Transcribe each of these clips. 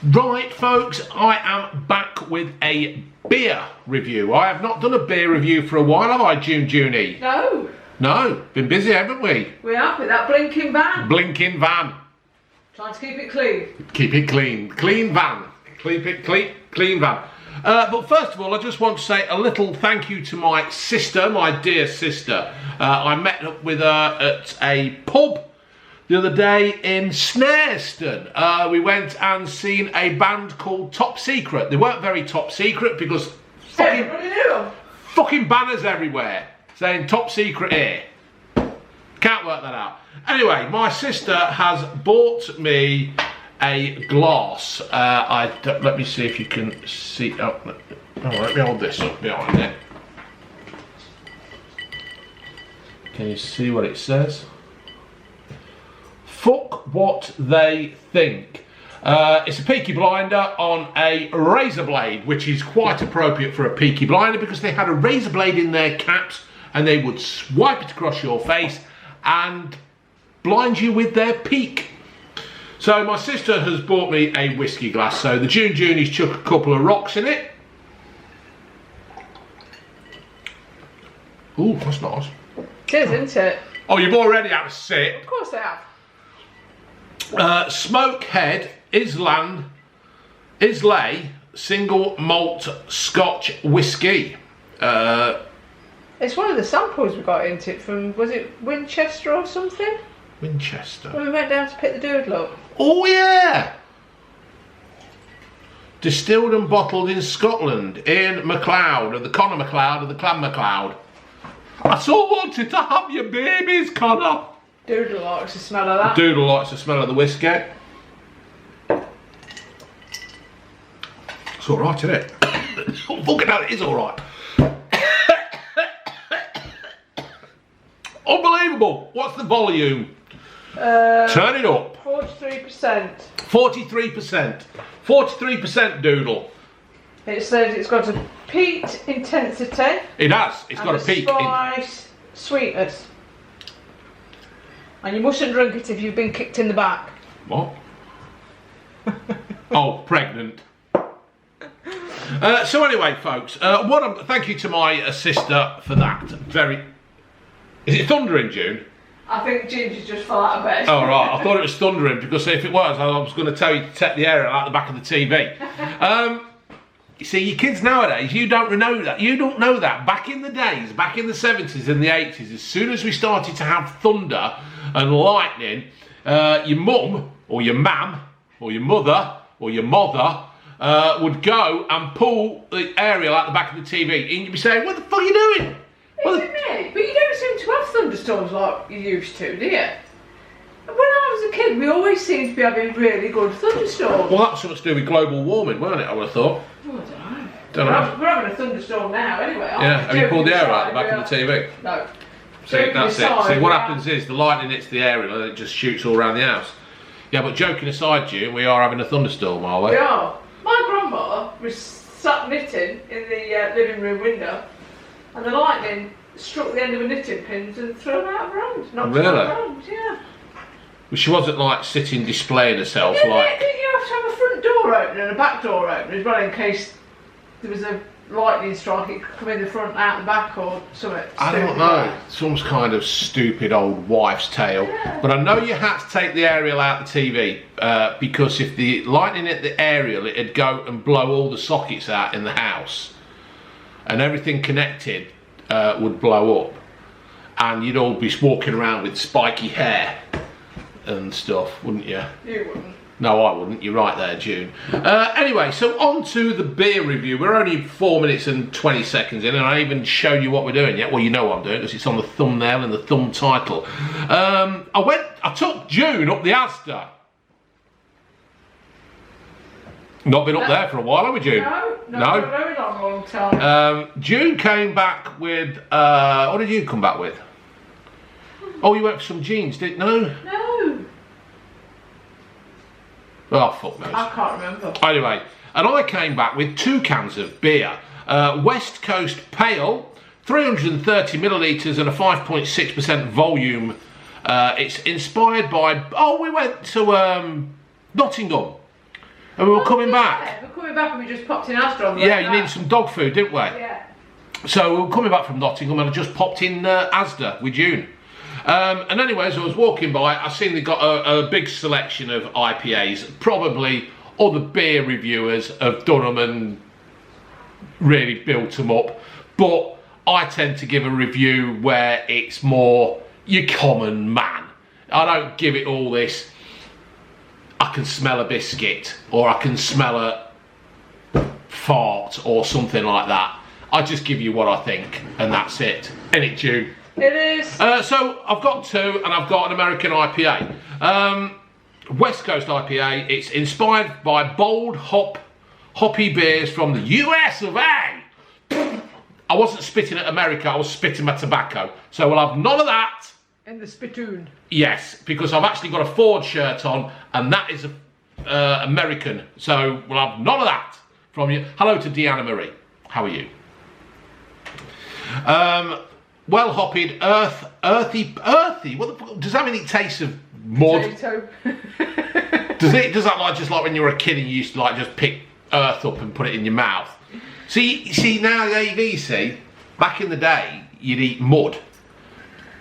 Right, folks, I am back with a beer review. I have not done a beer review for a while, have I, Junie? No. No, been busy, haven't we? We have with that blinking van. Blinking van. Trying to keep it clean. Keep it clean. Clean van. Keep it clean van. But first of all, I just want to say a little thank you to my sister, my dear sister. I met up with her at a pub the other day in Snareston. We went and seen a band called Top Secret. They weren't very top secret because fucking banners everywhere saying Top Secret here. Can't work that out. Anyway, my sister has bought me a glass. Let me see if you can see. Oh, let me hold this up behind it. Can you see what it says? Fuck what they think. It's a Peaky Blinder on a razor blade, which is quite appropriate for a Peaky Blinder because they had a razor blade in their caps and they would swipe it across your face and blind you with their peak. So my sister has bought me a whiskey glass. So the Junie's chuck a couple of rocks in it. Ooh, that's nice. It is, isn't it? Oh, you've already had a sip. Of course I have. Smokehead Islay single malt Scotch whiskey. It's one of the samples we got into it from, was it Winchester or something? Winchester. When we went down to pick the doodle up. Oh yeah! Distilled and bottled in Scotland, Ian MacLeod, of the Connor MacLeod, of the Clan MacLeod. I so wanted to have your babies, Connor. Doodle likes the smell of that. Doodle likes the smell of the whiskey. It's alright, isn't it? Oh, fucking hell, it is alright. Unbelievable. What's the volume? Turn it up. 43%. 43%. 43% doodle. It says it's got a peat intensity. It has. It's got a peak. Spice sweetness. And you mustn't drink it if you've been kicked in the back. What? Oh, pregnant. So anyway, folks, thank you to my sister for that. Is it thundering, June? I think Ginger just fell out of bed. Oh right, I thought it was thundering because if it was, I was going to tell you to take the air out the back of the TV. You see, your kids nowadays, you don't know that. You don't know that. Back in the days, back in the 70s and the 80s, as soon as we started to have thunder and lightning, your mum or your mam or your mother or your mother would go and pull the aerial out the back of the TV, and you'd be saying, "What the fuck are you doing?" Is it me? But you don't seem to have thunderstorms like you used to, do you? When I was a kid, we always seemed to be having really good thunderstorms. Well, that's something to do with global warming, weren't it? I would have thought. Oh, I don't know. We're having a thunderstorm now, anyway. Yeah. Have you pulled the air out the back of the TV? No. See, that's it. See, what happens is the lightning hits the aerial and it just shoots all around the house. Yeah, but joking aside, June, we are having a thunderstorm, are we? We are. My grandmother was sat knitting in the living room window, and the lightning struck the end of a knitting pins and threw her out of her hand. Knocked her out of her hand, yeah. Well, she wasn't like sitting displaying herself Yeah, like. didn't you have to have a front door open and a back door open as well in case there was a lightning strike? It could come in the front, out the back, or something. I don't know. Some kind of stupid old wife's tale. Yeah. But I know you had to take the aerial out the TV because if the lightning hit the aerial, it'd go and blow all the sockets out in the house, and everything connected would blow up, and you'd all be walking around with spiky hair and stuff, wouldn't you? You wouldn't. No, I wouldn't. You're right there, June. Anyway, so on to the beer review. We're only 4 minutes and 20 seconds in, and I haven't even shown you what we're doing yet. Well, you know what I'm doing because it's on the thumbnail and the thumb title. I took June up the Asda. Not been up there for a while, have we, June? No, for a very long time. June came back with, what did you come back with? Oh, you went for some jeans, didn't you? No? No. Oh, fuck knows. I can't remember. Anyway, and I came back with 2 cans of beer. West Coast Pale, 330 millilitres and a 5.6% volume. It's inspired by, we went to Nottingham. And we were coming back. Yeah, we're coming back and we just popped in Asda on the Yeah, way you back. needed some dog food, didn't we? Yeah. So we were coming back from Nottingham and I just popped in Asda with June. And anyway, as I was walking by, I seen they got a big selection of IPAs. Probably other beer reviewers have done them and really built them up. But I tend to give a review where it's more your common man. I don't give it all this, I can smell a biscuit or I can smell a fart or something like that. I just give you what I think and that's it. Ain't it, June? It is. So I've got two and I've got an American IPA. West Coast IPA. It's inspired by bold hoppy beers from the US of A. I wasn't spitting at America, I was spitting my tobacco. So we'll have none of that. In the spittoon. Yes, because I've actually got a Ford shirt on and that is American. So we'll have none of that from you. Hello to Deanna Marie. How are you? Well hopped, earthy. What the fuck? Does that mean it tastes of mud? Potato. Does that like just like when you were a kid and you used to like just pick earth up and put it in your mouth? See now, you see, back in the day you'd eat mud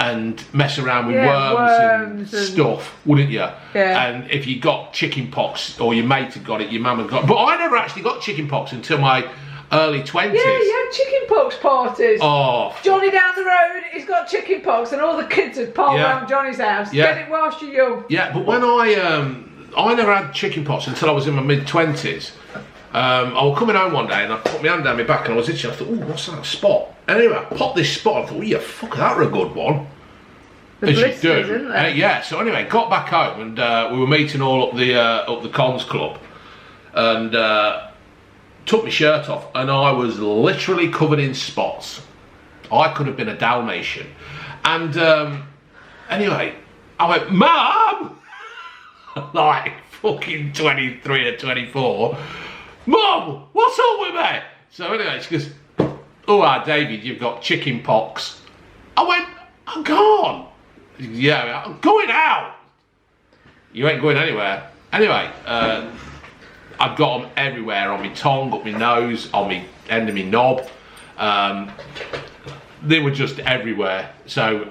and mess around with worms and stuff, wouldn't you? Yeah. And if you got chicken pox or your mate had got it, your mum had got it. But I never actually got chicken pox until my early 20s. Yeah, you had chicken pox parties. Oh. Johnny down the road, he's got chicken pox, and all the kids would pile around Johnny's house. Yeah. Get it whilst you're young. Yeah, but when I never had chicken pox until I was in my mid-20s. I was coming home one day and I put my hand down my back and I was itching. I thought, ooh, what's that spot? Anyway, I popped this spot. I thought, oh, yeah, fuck, that were a good one. The As you blisters, do. isn't there? Yeah, so anyway, got back home and we were meeting all up the Cons Club and took my shirt off and I was literally covered in spots. I could have been a Dalmatian. And anyway, I went, Mum! Like fucking 23 or 24. Mum, what's up with me? So anyway, she goes, oh, David, you've got chicken pox. I went, I'm gone. Yeah, I'm going out. You ain't going anywhere. Anyway, I've got them everywhere, on my tongue, up my nose, on my end of my knob. They were just everywhere. So,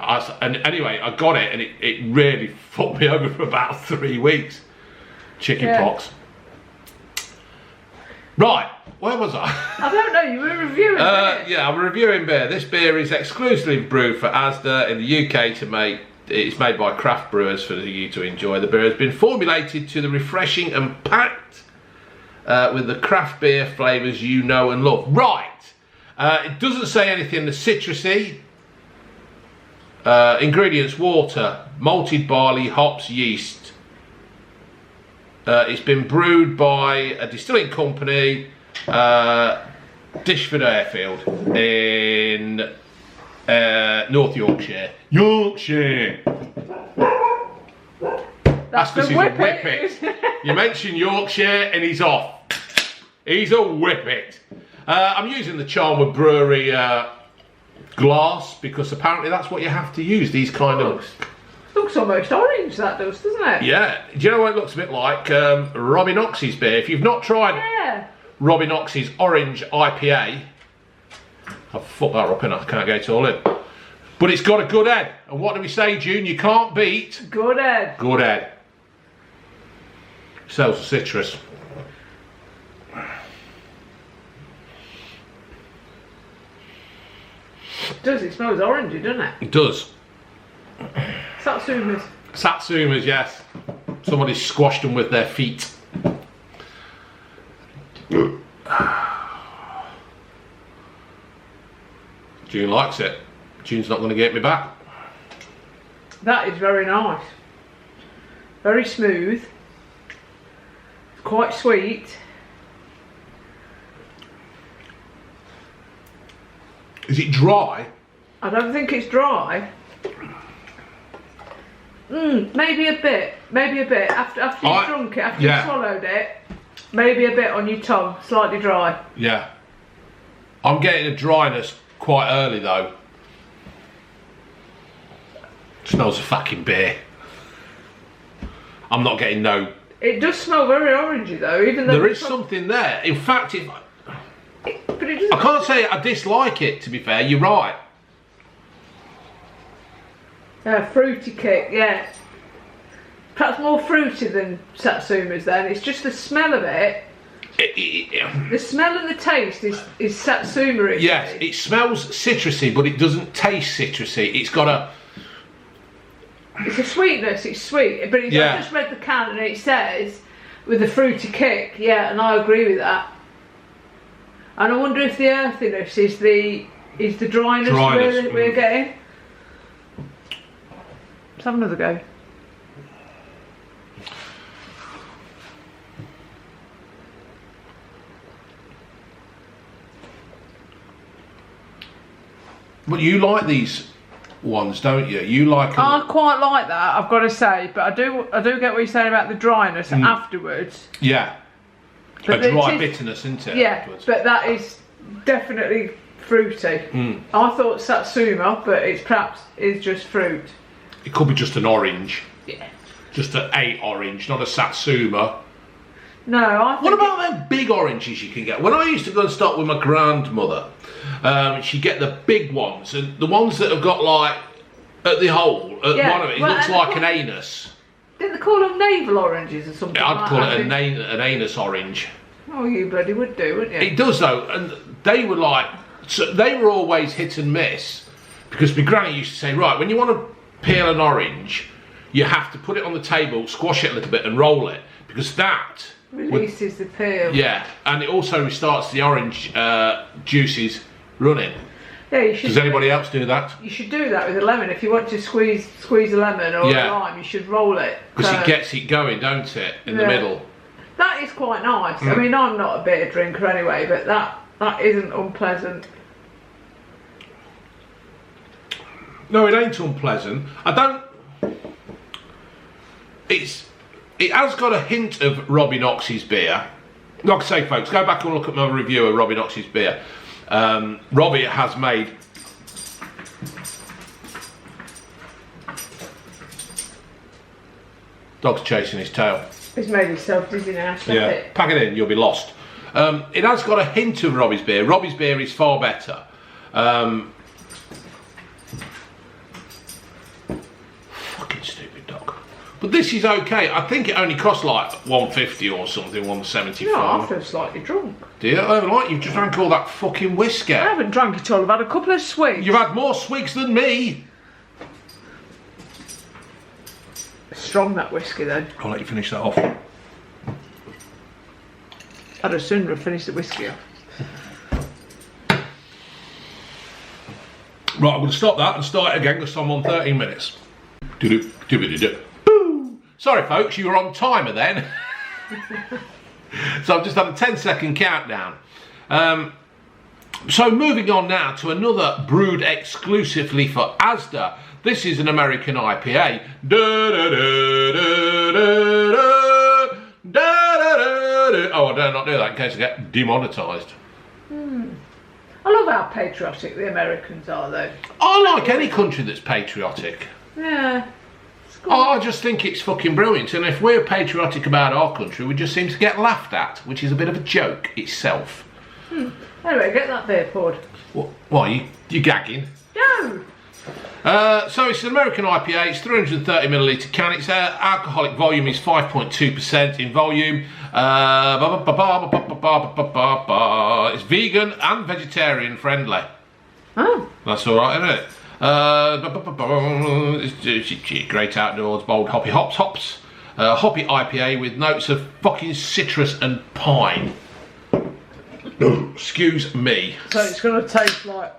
anyway, I got it and it really fucked me over for about 3 weeks. Chicken pox. Right, where was I? I don't know, you were reviewing beer. Yeah, I'm reviewing beer. This beer is exclusively brewed for Asda in the UK to make. It's made by craft brewers for you to enjoy. The beer has been formulated to the refreshing and packed with the craft beer flavours you know and love. Right, it doesn't say anything that's citrusy. Ingredients: water, malted barley, hops, yeast. It's been brewed by a distilling company, Dishford Airfield in North Yorkshire. Yorkshire! That's because he's a whippet. You mention Yorkshire and he's off. He's a whippet. I'm using the Charnwood Brewery glass because apparently that's what you have to use, these kind of... Looks almost orange, that does, doesn't it? Yeah. Do you know what it looks a bit like? Robbie Knox's beer. If you've not tried Robbie Knox's Orange IPA, I've fucked that up and I can't get it all in. But it's got a good head. And what do we say, June? You can't beat... Good head. Good head. Sells the citrus. It does, it smells orangey, doesn't it? It does. Satsumas. Satsumas, yes. Somebody squashed them with their feet. June likes it. June's not going to get me back. That is very nice. Very smooth. Quite sweet. Is it dry? I don't think it's dry. Maybe a bit. Maybe a bit. After you've drunk it, after you've swallowed it, maybe a bit on your tongue, slightly dry. Yeah. I'm getting a dryness quite early though. Smells of fucking beer. I'm not getting no It does smell very orangey though, even though there is something there. In fact, but it doesn't. I can't say I dislike it. To be fair, you're right. Fruity kick, yeah. Perhaps more fruity than Satsuma's then. It's just the smell of it. The smell and the taste is Satsuma. Yes, it smells citrusy, but it doesn't taste citrusy. It's got it's a sweetness, it's sweet. But I just read the can and it says, with the fruity kick, yeah, and I agree with that. And I wonder if the earthiness is the dryness. We're getting. Let's have another go. But you like these ones, don't you? You like them. I quite like that, I've got to say, but I do get what you're saying about the dryness afterwards. Yeah. But a dry bitterness, isn't it? Yeah, afterwards? but that is definitely fruity. I thought Satsuma, but it's perhaps is just fruit. It could be just an orange. Yeah. Just a orange, not a Satsuma. No, I think. What about them big oranges you can get? When I used to go and stop with my grandmother, she'd get the big ones, and the ones that have got like at the hole, one of it looks like an anus. Didn't they call them navel oranges or something? I'd call it an anus orange. Oh, you bloody would do, wouldn't you? It does though, and they were always hit and miss, because my granny used to say, right, when you want to peel an orange, you have to put it on the table, squash it a little bit, and roll it, because that releases the peel. Yeah, and it also restarts the orange juices running. Yeah, you should. Does anybody else do that? You should do that with a lemon. If you want to squeeze a lemon or a lime, you should roll it. Because it gets it going, don't it, in the middle? That is quite nice. I mean, I'm not a beer drinker anyway, but that isn't unpleasant. No, it ain't unpleasant. It has got a hint of Robbie Knox's beer. Like I say, folks, go back and look at my review of Robbie Knox's beer. Robbie has made dog's chasing his tail. He's made himself dizzy now. Yeah, pack it in, you'll be lost. It has got a hint of Robbie's beer. Robbie's beer is far better. Fucking stupid dog. But this is okay. I think it only costs like $1.50 or something, $1.75. No, I feel slightly drunk. Do you? Oh, like you've just drank all that fucking whiskey. I haven't drunk it all. I've had a couple of swigs. You've had more swigs than me. Strong, that whiskey then. I'll let you finish that off. I'd as soon have finished the whiskey off. Right, I'm going to stop that and start it again because I'm on 13 minutes. Boo! Sorry folks, you were on timer then. So I've just had a 10-second countdown. So moving on now to another brewed exclusively for Asda. This is an American IPA. Oh, I dare not do that in case I get demonetised. I love how patriotic the Americans are, though. I like any country that's patriotic. Yeah. I just think it's fucking brilliant, and if we're patriotic about our country, we just seem to get laughed at, which is a bit of a joke itself. Anyway, get that beer poured. What you gagging? No! So it's an American IPA, it's 330ml can, its alcoholic volume is 5.2% in volume. It's vegan and vegetarian friendly. Oh. That's alright, isn't it? It's great outdoors, bold hoppy hops. Hoppy IPA with notes of fucking citrus and pine. Excuse me. So it's going to taste like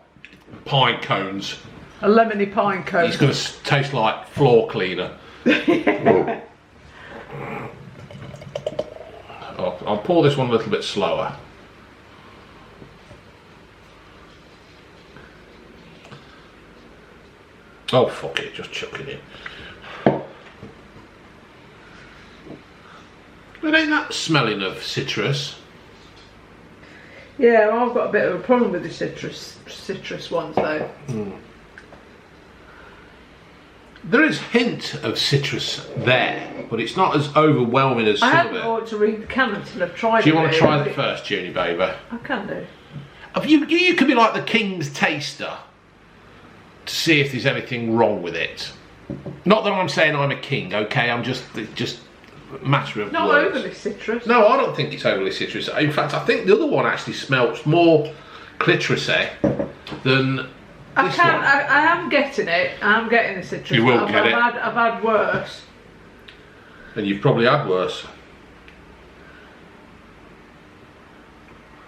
pine cones. a lemony pine cone. It's going to taste like floor cleaner. I'll pour this one a little bit slower. Oh fuck it, just chuck it in. But ain't that smelling of citrus? Yeah, well, I've got a bit of a problem with the citrus ones though. There is hint of citrus there, but it's not as overwhelming as I some of hadn't it. ought to read the can until I've tried it. Do you want to try that first, Junie baby? I can do. You could be like the king's taster to see if there's anything wrong with it. Not that I'm saying I'm a king, okay? I'm just a matter of Not words. overly citrus. No, I don't think it's overly citrus. In fact, I think the other one actually smells more clitorusy than this one. I am getting it. I am getting the citrus. You will get it. I've had worse. And you've probably had worse.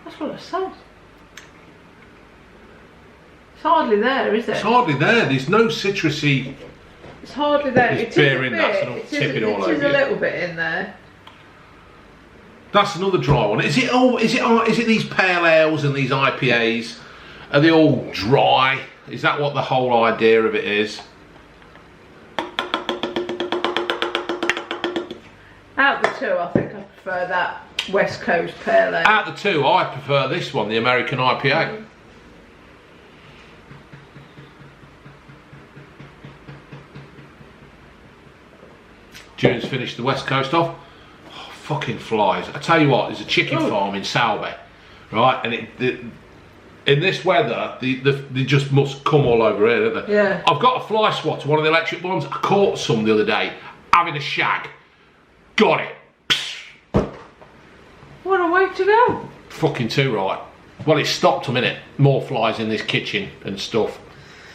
That's what I said. It's hardly there, is it? It's hardly there. There's no citrusy. It's hardly there. It's bearing that, so not tipping all over It is you. a little bit in there. That's another dry one. Is it these pale ales and these IPAs? Are they all dry? Is that what the whole idea of it is? Out of the two, I think I prefer that West Coast Pale Ale. Out of the two, I prefer this one, the American IPA. June's finished the West Coast off. Oh, fucking flies. I tell you what, there's a chicken farm in Salby, right? And in this weather, they just must come all over here, don't they? Yeah. I've got a fly swatter, one of the electric ones. I caught some the other day, having a shag. Got it. What a way to go. Fucking too right. Well, it stopped a minute. More flies in this kitchen and stuff.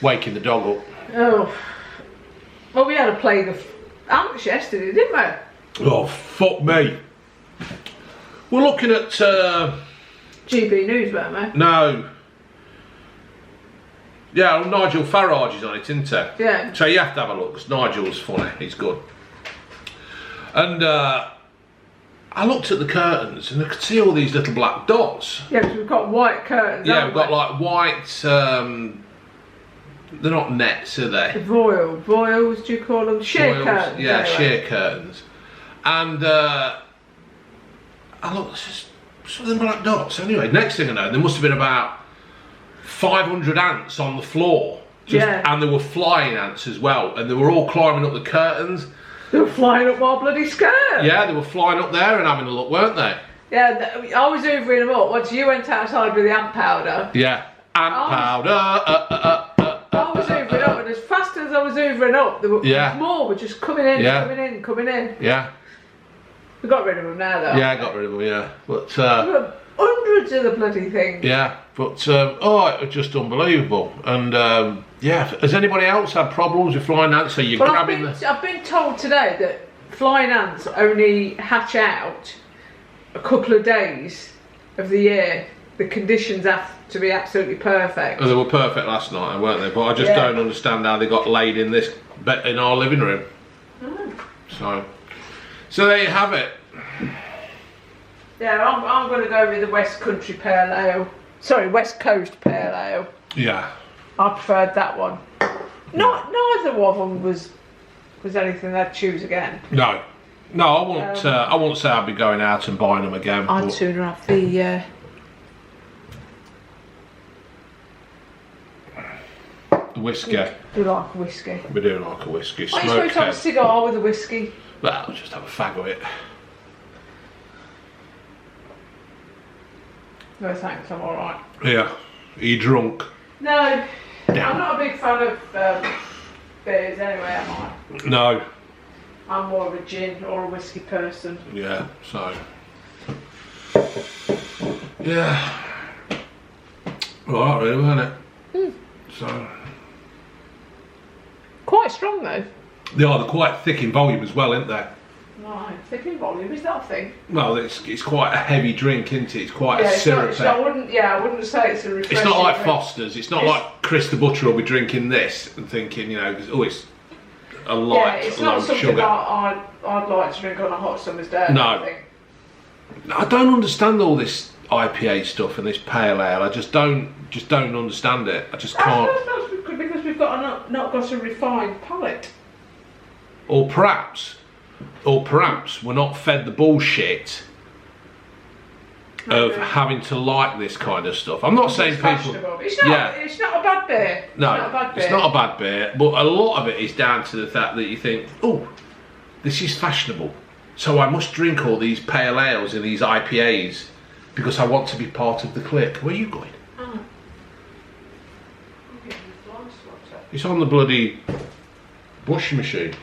Waking the dog up. Oh. Well, we had a plague of ants yesterday, didn't we? Oh, fuck me. We're looking at... GB News, weren't we? No. Yeah, well, Nigel Farage is on it, isn't he? Yeah. So you have to have a look, because Nigel's funny. He's good. And I looked at the curtains, and I could see all these little black dots. Yeah, because we've got white curtains. Yeah, we've got like white... they're not nets, are they? Voiles, do you call them? Sheer Foils, curtains. yeah, anyway. sheer curtains. And I looked, it's just some of them black dots. Anyway, next thing I know, there must have been about 500 ants on the floor. And there were flying ants as well, and they were all climbing up the curtains. They were flying up my bloody skirt. Yeah, they were flying up there and having a look, weren't they? Yeah, I was hoovering them up once you went outside with the ant powder. Yeah, ant powder. I was hoovering up, and as fast as I was hoovering up, there was more were just coming in, coming in. Yeah. We got rid of them now, though. Yeah, I got rid of them, yeah. But hundreds of the bloody things. Yeah, but it was just unbelievable. And yeah, has anybody else had problems with flying ants? So you're grabbing I've been told today that flying ants only hatch out a couple of days of the year. The conditions have to be absolutely perfect. Oh, they were perfect last night, weren't they? But I just don't understand how they got laid in this bed in our living room. So there you have it. Yeah, I'm going to go with the West Country Pale Ale. Sorry, West Coast Pale Ale. Yeah. I preferred that one. Neither of them was anything I'd choose again. No, I won't say I'd be going out and buying them again. I'd sooner have the whiskey. We like whiskey. We do like a whiskey. Are you supposed to have a cigar with a whiskey? Well, I'll just have a fag of it. No thanks, I'm alright. Yeah. Are you drunk? No. Damn. I'm not a big fan of beers anyway, am I? No. I'm more of a gin or a whiskey person. Yeah, so. Yeah. Right, really, wasn't it? So. Quite strong though. They're quite thick in volume as well, aren't they? Right, thick in volume, is that a thing? Well, it's quite a heavy drink, isn't it? It's quite a it's syrupy. not, I wouldn't say it's a refreshing It's not like drink. Foster's. It's not like Chris the Butcher will be drinking this and thinking, it's a light, it's low not something sugar. I'd like to drink on a hot summer's day. No. I think. I don't understand all this IPA stuff and this pale ale. I just don't understand it. I just can't. That's because we've got not got a refined palate. Or perhaps we're not fed the bullshit of having to like this kind of stuff. I'm not saying people. It's not. It's not a bad beer. No, it's not a bad beer, but a lot of it is down to the fact that you think, oh, this is fashionable, so I must drink all these pale ales and these IPAs because I want to be part of the clique. Where are you going? Oh. It's on the bloody bush machine.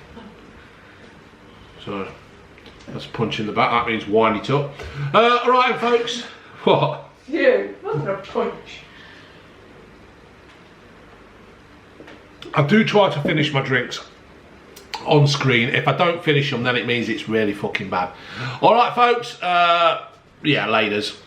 So that's a punch in the back. That means wind it up. All right, folks. What? You, wasn't a punch. I do try to finish my drinks on screen. If I don't finish them, then it means it's really fucking bad. All right, folks. Yeah, laters.